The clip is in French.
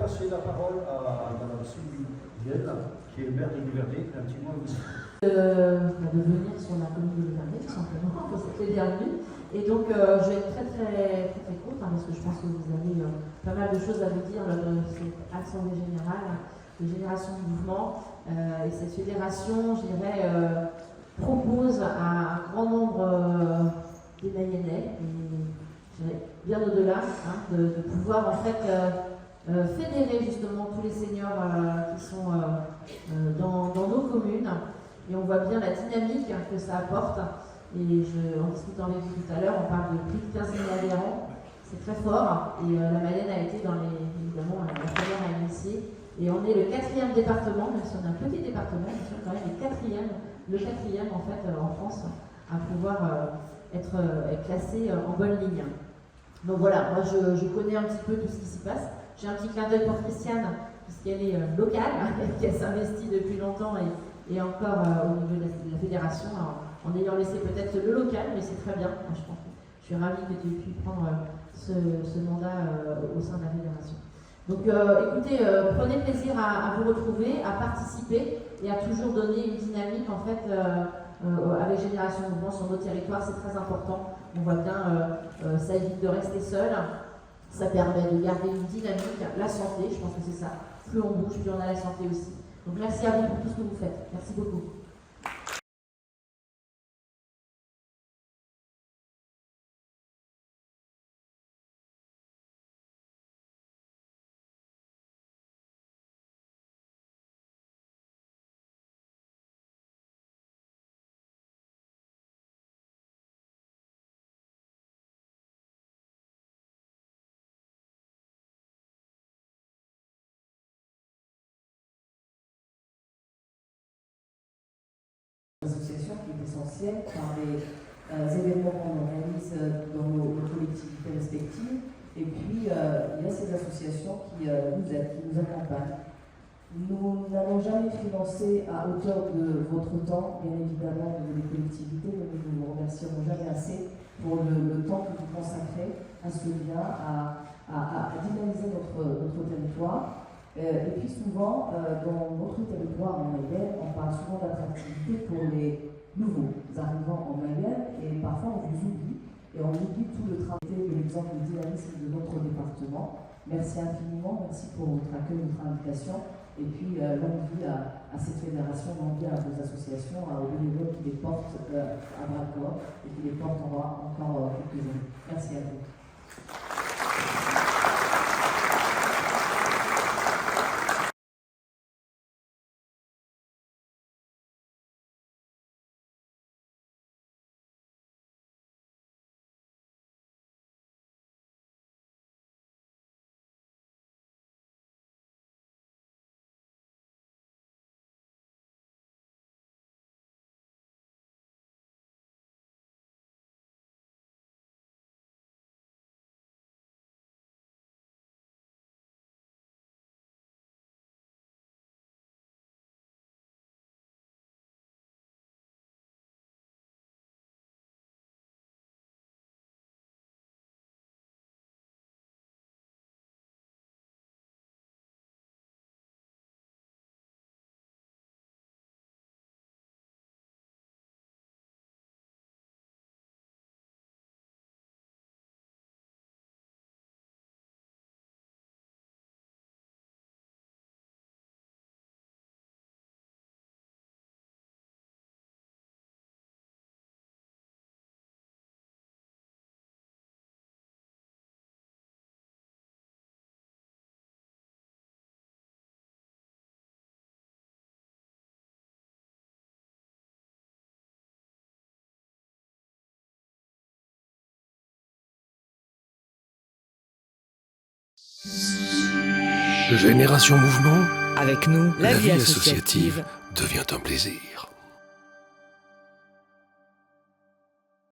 passer la parole à Mme Sylvie Vielle, qui est maire de Duvernet, un petit mot à vous dire. De venir sur la commune de Duvernet, tout simplement, pour cette bienvenue. Et donc, je vais être très courte, parce que je pense que vous avez pas mal de choses à vous dire de cette assemblée générale de Génération de Mouvement. Et cette fédération, je dirais, propose à un grand nombre des Mayennais, et je dirais bien au-delà, de pouvoir en fait fédérer justement tous les seniors qui sont dans nos communes. Et on voit bien la dynamique que ça apporte. Et en discutant avec vous tout à l'heure, on parle de plus de 15 000 adhérents. C'est très fort. Et la Mayenne a été évidemment la première à initier. Et on est le 4e département, même si on est un petit département, on est quand même le quatrième en fait en France à pouvoir être classé en bonne ligne. Donc voilà, moi je connais un petit peu tout ce qui s'y passe. J'ai un petit clin d'œil pour Christiane, puisqu'elle est locale, qu'elle s'investit depuis longtemps et encore au niveau de la fédération, en ayant laissé peut-être le local, mais c'est très bien. Moi, je suis ravie que tu aies pu prendre ce mandat au sein de la fédération. Donc écoutez, prenez plaisir à vous retrouver, à participer et à toujours donner une dynamique en fait avec Génération Mouvement sur nos territoires, c'est très important. On voit bien, ça évite de rester seul, ça permet de garder une dynamique, la santé, je pense que c'est ça. Plus on bouge, plus on a la santé aussi. Donc merci à vous pour tout ce que vous faites. Merci beaucoup. Association qui est essentielle par les événements qu'on organise dans nos collectivités respectives. Et puis, il y a ces associations qui nous aident, qui nous accompagnent. Nous n'allons jamais financer à hauteur de votre temps, bien évidemment, de les collectivités, mais nous ne vous remercierons jamais assez pour le temps que vous consacrez à ce lien, à dynamiser notre territoire. Et puis souvent, dans notre territoire en Mayenne, on parle souvent d'attractivité pour les nouveaux arrivants en Mayenne, et parfois on vous oublie, et on oublie tout le travail de l'exemple de dynamisme de notre département. Merci infiniment, merci pour votre accueil, votre invitation, et puis longue vie à cette fédération, longue vie à vos associations, aux bénévoles qui les portent à bras-le-corps, et qui les portent encore quelques années. Merci à vous. Génération Mouvement, Avec nous, la vie associative devient un plaisir.